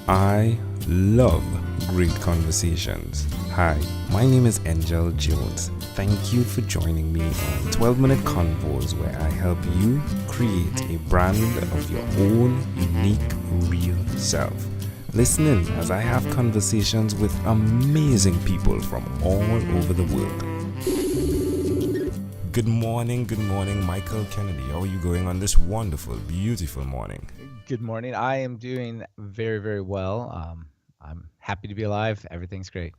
I love great conversations. Hi, my name is Angel Jones. Thank you for joining me on 12-Minute Convos, where I help you create a brand of your own unique, real self. Listen in as I have conversations with amazing people from all over the world. Good morning, Michael Kennedy. How are you going on this wonderful, beautiful morning? Good morning. I am doing very, very well. I'm happy to be alive. Everything's great.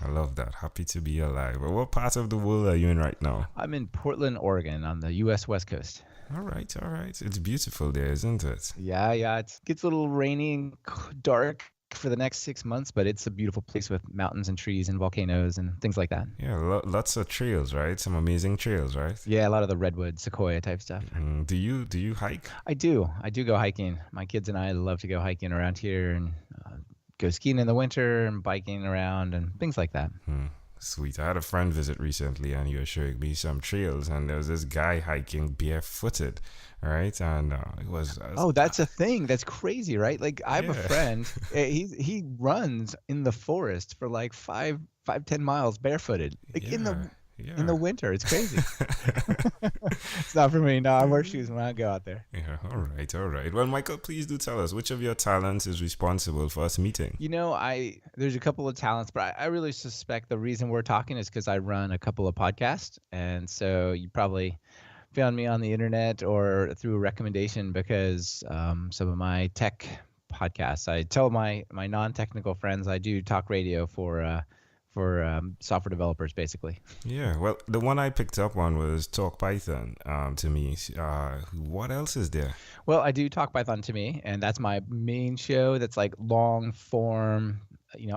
I love that. Happy to be alive. Well, what part of the world are you in right now? I'm in Portland, Oregon on the U.S. West Coast. All right. It's beautiful there, isn't it? Yeah. It gets a little rainy and dark for the next 6 months, but it's a beautiful place with mountains and trees and volcanoes and things like that. Yeah, lots of trails, right? Some amazing trails, right? Yeah, a lot of the redwood, sequoia type stuff. Do you hike? I do go hiking. My kids and I love to go hiking around here and go skiing in the winter and biking around and things like that. Sweet. I had a friend visit recently and he was showing me some trails, and there was this guy hiking barefooted, right? And it was... Oh, that's a thing. That's crazy, right? Like I have a Yeah. friend, he runs in the forest for like 10 miles barefooted, like in the winter. It's crazy. It's not for me. No, I wear shoes when I go out there. Yeah, all right. Well, Michael, please do tell us which of your talents is responsible for us meeting. There's a couple of talents, but I really suspect the reason we're talking is because I run a couple of podcasts, and so you probably found me on the internet or through a recommendation because some of my tech podcasts. I tell my non-technical friends I do talk radio for software developers, basically. Yeah, well, the one I picked up on was Talk Python. To me, what else is there? Well, I do Talk Python to me, and that's my main show. That's like long form,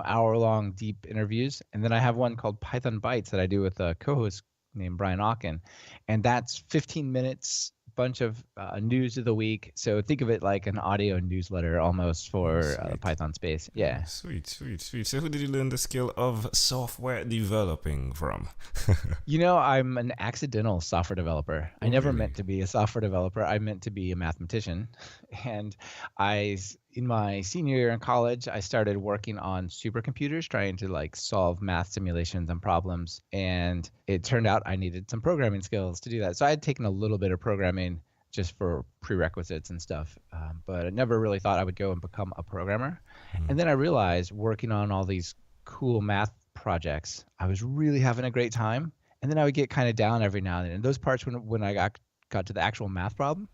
hour-long deep interviews. And then I have one called Python Bytes that I do with a co-host named Brian Ocken, and that's 15 minutes, bunch of news of the week. So think of it like an audio newsletter almost for the Python space. Yeah. Sweet. So who did you learn the skill of software developing from? I'm an accidental software developer. I never Really? meant to be a software developer. I meant to be a mathematician. And in my senior year in college, I started working on supercomputers, trying to like solve math simulations and problems. And it turned out I needed some programming skills to do that. So I had taken a little bit of programming just for prerequisites and stuff. But I never really thought I would go and become a programmer. And then I realized working on all these cool math projects, I was really having a great time. And then I would get kind of down every now and then. And those parts when I got to the actual math problem,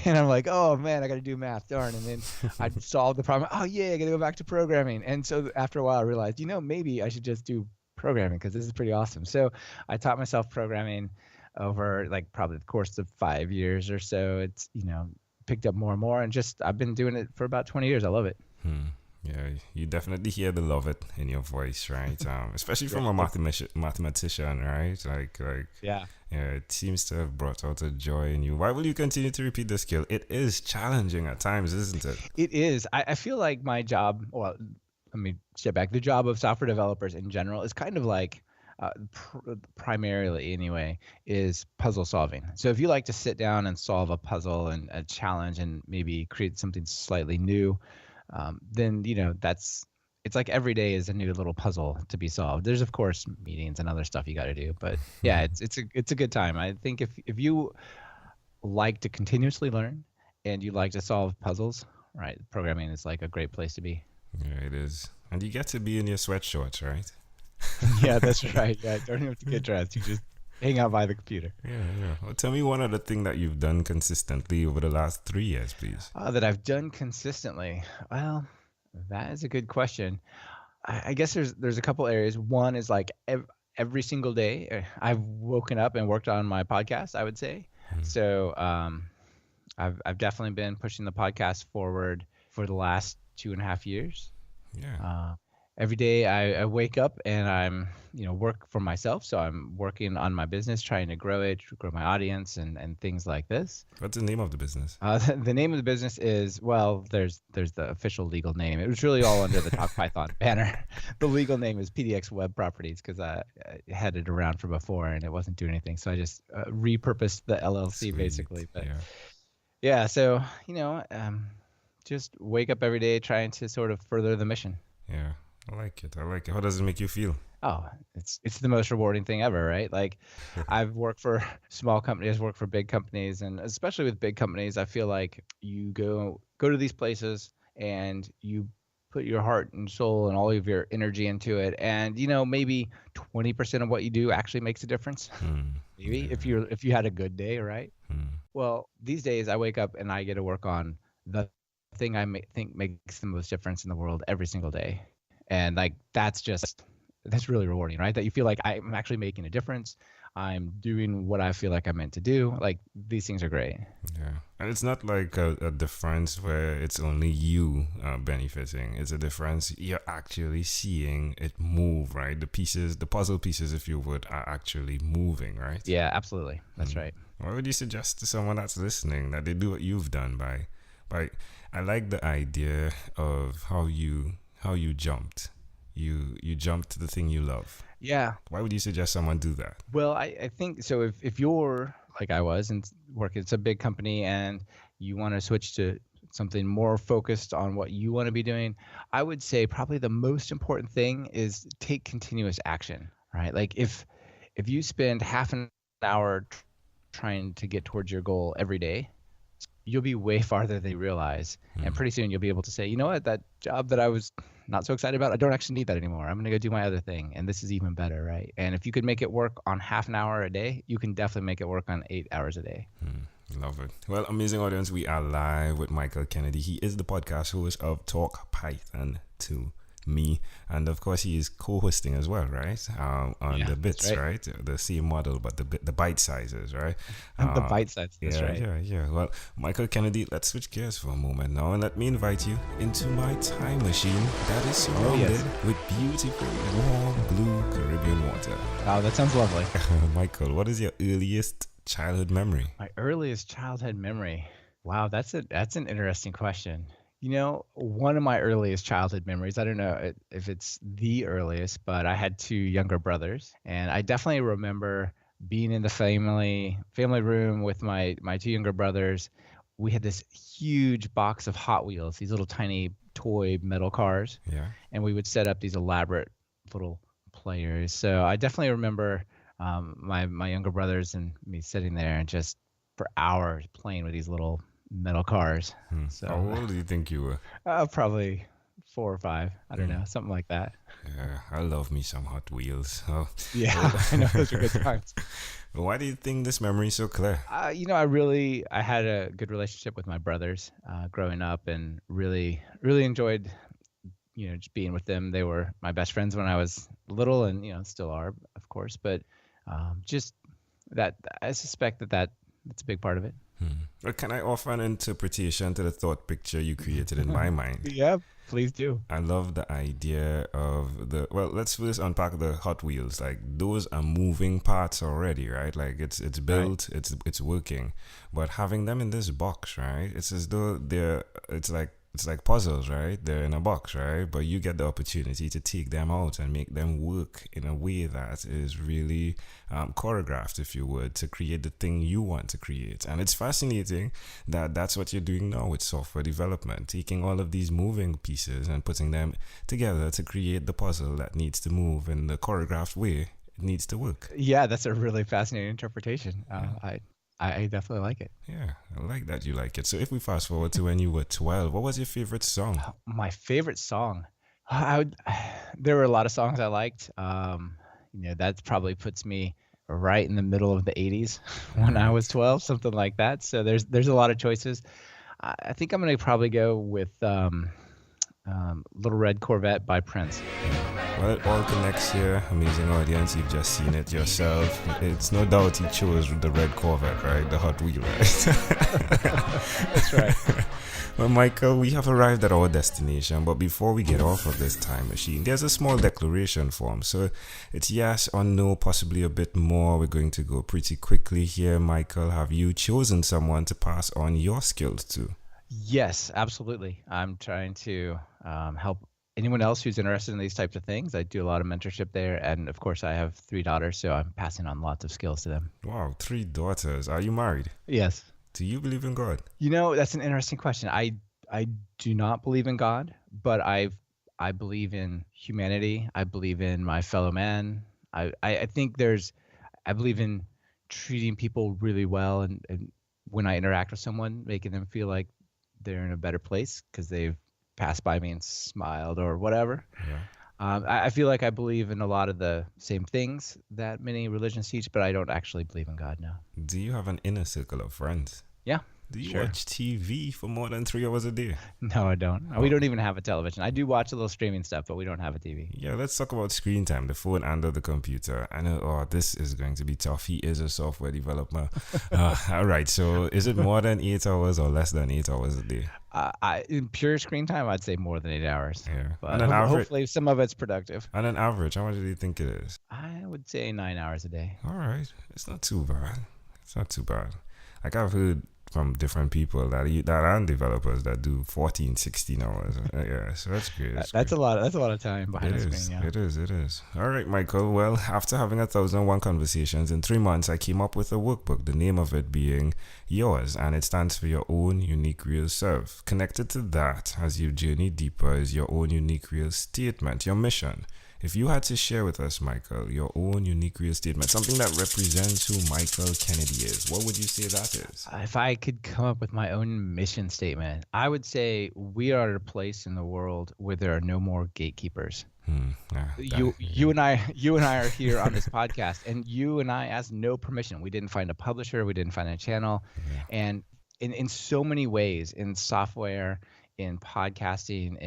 and I'm like, oh man, I got to do math, darn. And then I'd solve the problem. Oh yeah, I got to go back to programming. And so after a while, I realized, maybe I should just do programming because this is pretty awesome. So I taught myself programming over like probably the course of 5 years or so. It's picked up more and more, and just I've been doing it for about 20 years. I love it. Yeah, you definitely hear the love it in your voice, right? Especially from a mathematician, right? Like Yeah. it seems to have brought out a joy in you. Why will you continue to repeat the skill? It is challenging at times, isn't it? It is. I feel like my job, well, let me step back. The job of software developers in general is kind of like, primarily anyway, is puzzle solving. So if you like to sit down and solve a puzzle and a challenge and maybe create something slightly new, then it's like every day is a new little puzzle to be solved. There's of course meetings and other stuff you got to do, but yeah, it's a good time. I think if you like to continuously learn and you like to solve puzzles, right, programming is like a great place to be. Yeah, it is. And you get to be in your sweatshorts, right? Yeah, that's right. Yeah, don't even have to get dressed. You just hang out by the computer. Yeah. Well, tell me one other thing that you've done consistently over the last 3 years, please. That I've done consistently. Well, that is a good question. I guess there's a couple areas. One is like every single day I've woken up and worked on my podcast, I would say. So I've definitely been pushing the podcast forward for the last 2.5 years. Yeah. Every day I wake up and I'm, work for myself. So I'm working on my business, trying to grow it, grow my audience and things like this. What's the name of the business? The name of the business is, well, there's the official legal name. It was really all under the Talk Python banner. The legal name is PDX Web Properties because I had it around from before and it wasn't doing anything. So I just repurposed the LLC. Sweet. Basically. But Yeah. yeah, so, just wake up every day trying to sort of further the mission. Yeah, I like it. I like it. How does it make you feel? Oh, it's the most rewarding thing ever, right? Like I've worked for small companies, worked for big companies, and especially with big companies, I feel like you go to these places and you put your heart and soul and all of your energy into it, and maybe 20% of what you do actually makes a difference. Hmm. Maybe Yeah. if you had a good day, right? Hmm. Well, these days I wake up and I get to work on the thing think makes the most difference in the world every single day. And like that's really rewarding, right? That you feel like I'm actually making a difference. I'm doing what I feel like I'm meant to do. Like these things are great. Yeah, and it's not like a difference where it's only you benefiting. It's a difference you're actually seeing it move, right? The pieces, the puzzle pieces, if you would, are actually moving, right? Yeah, absolutely. That's Mm. right. What would you suggest to someone that's listening that they do what you've done by? I like the idea of how you jumped. You jumped to the thing you love. Yeah. Why would you suggest someone do that? Well, I think so. If you're like I was and work, it's a big company and you want to switch to something more focused on what you want to be doing, I would say probably the most important thing is take continuous action, right? Like if you spend half an hour trying to get towards your goal every day, you'll be way farther than you realize. And Hmm. pretty soon you'll be able to say, you know what, that job that I was not so excited about, I don't actually need that anymore. I'm going to go do my other thing. And this is even better, right? And if you could make it work on half an hour a day, you can definitely make it work on 8 hours a day. Love it. Well, amazing audience, we are live with Michael Kennedy. He is the podcast host of Talk Python to Me, and of course, he is co-hosting as well, right? On Yeah, the that's bits, right. right? The same model, but the bite sizes, right? The Uh, bite size, that's yeah, right. yeah, yeah. Well, Michael Kennedy, let's switch gears for a moment now, and let me invite you into my time machine that is surrounded yes. with beautiful, warm, blue Caribbean water. Oh, that sounds lovely. Michael, what is your earliest childhood memory? My earliest childhood memory. Wow, that's an interesting question. One of my earliest childhood memories, I don't know if it's the earliest, but I had two younger brothers, and I definitely remember being in the family room with my two younger brothers. We had this huge box of Hot Wheels, these little tiny toy metal cars, Yeah. and we would set up these elaborate little players. So I definitely remember my younger brothers and me sitting there and just for hours playing with these little metal cars. How So old do you think you were? probably 4 or 5. I don't know, something like that. Yeah, I love me some Hot Wheels. Oh. Yeah, I know those are good times. Why do you think this memory is so clear? I had a good relationship with my brothers growing up, and really enjoyed just being with them. They were my best friends when I was little, and still are, of course. But just that I suspect that's a big part of it. Well, can I offer an interpretation to the thought picture you created in my mind? Yeah, please do. I love the idea of let's first unpack the Hot Wheels. Like those are moving parts already, right? Like it's built, it's working. But having them in this box, right? It's as though it's like puzzles, right? They're in a box, right? But you get the opportunity to take them out and make them work in a way that is really choreographed, if you would, to create the thing you want to create. And it's fascinating that that's what you're doing now with software development, taking all of these moving pieces and putting them together to create the puzzle that needs to move in the choreographed way it needs to work. Yeah, that's a really fascinating interpretation. I definitely like it. Yeah, I like that you like it. So if we fast forward to when you were 12, what was your favorite song? My favorite song, I would. There were a lot of songs I liked. That probably puts me right in the middle of the '80s when I was 12, something like that. So there's a lot of choices. I think I'm gonna probably go with Little Red Corvette by Prince. Well, it all connects here. Amazing audience, you've just seen it yourself. It's no doubt he chose the red Corvette, right? The Hot Wheel, right? That's right. Well, Michael, we have arrived at our destination, but before we get off of this time machine, there's a small declaration form. So it's yes or no, possibly a bit more. We're going to go pretty quickly here. Michael, have you chosen someone to pass on your skills to? Yes, absolutely. I'm trying to help anyone else who's interested in these types of things. I do a lot of mentorship there, and of course, I have 3 daughters, so I'm passing on lots of skills to them. Wow, 3 daughters. Are you married? Yes. Do you believe in God? That's an interesting question. I do not believe in God, but I believe in humanity. I believe in my fellow man. I think I believe in treating people really well, and when I interact with someone, making them feel like they're in a better place because they've passed by me and smiled or whatever. Yeah. I feel like I believe in a lot of the same things that many religions teach, but I don't actually believe in God, no. Do you have an inner circle of friends? Yeah. Do you Sure. watch TV for more than 3 hours a day? No, I don't. We don't even have a television. I do watch a little streaming stuff, but we don't have a TV. Yeah, let's talk about screen time, the phone and the computer. I know, this is going to be tough. He is a software developer. All right, so is it more than 8 hours or less than 8 hours a day? In pure screen time, I'd say more than 8 hours. Yeah. But On an average, hopefully some of it's productive. on an average, how much do you think it is? I would say 9 hours a day. All right, it's not too bad. It's not too bad. Like I've heard from different people that are developers that do 14, 16 hours. Yeah, so that's great. That's a lot. That's a lot of time behind It the is. screen. Yeah. It is. It is. All right, Michael. Well, after having 1,001 conversations in 3 months, I came up with a workbook, the name of it being Yours, and it stands for Your Own Unique Real Self. Connected to that, as you journey deeper, is your own unique real statement, your mission. If you had to share with us, Michael, your own unique real statement, something that represents who Michael Kennedy is, what would you say that is? If I could come up with my own mission statement, I would say we are at a place in the world where there are no more gatekeepers. You and I are here on this podcast, and you and I asked no permission. We didn't find a publisher, we didn't find a channel, and in so many ways, in software, in podcasting,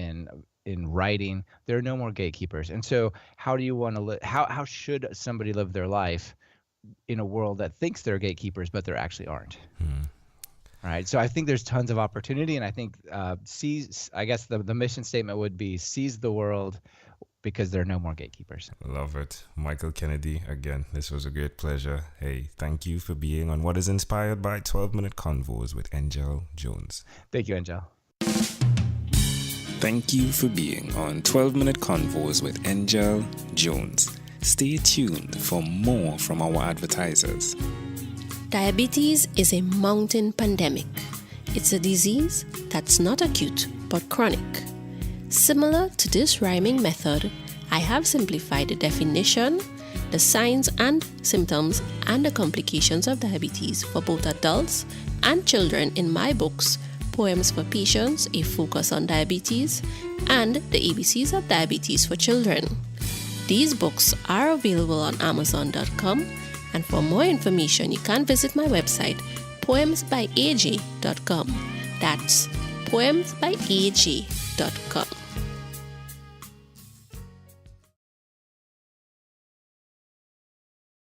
in writing, there are no more gatekeepers. And so how do you want to live? How should somebody live their life in a world that thinks they're gatekeepers, but there actually aren't? All right. So I think there's tons of opportunity, and I think I guess the mission statement would be seize the world because there are no more gatekeepers. Love it. Michael Kennedy, again, this was a great pleasure. Hey, thank you for being on what is inspired by 12-Minute Convos with Angel Jones. Thank you, Angel. Thank you for being on 12-Minute Convos with Angel Jones. Stay tuned for more from our advertisers. Diabetes is a mountain pandemic. It's a disease that's not acute but chronic. Similar to this rhyming method, I have simplified the definition, the signs and symptoms, and the complications of diabetes for both adults and children in my books, Poems for Patients, A Focus on Diabetes, and The ABCs of Diabetes for Children. These books are available on Amazon.com, and for more information, you can visit my website, poemsbyaj.com. That's poemsbyaj.com.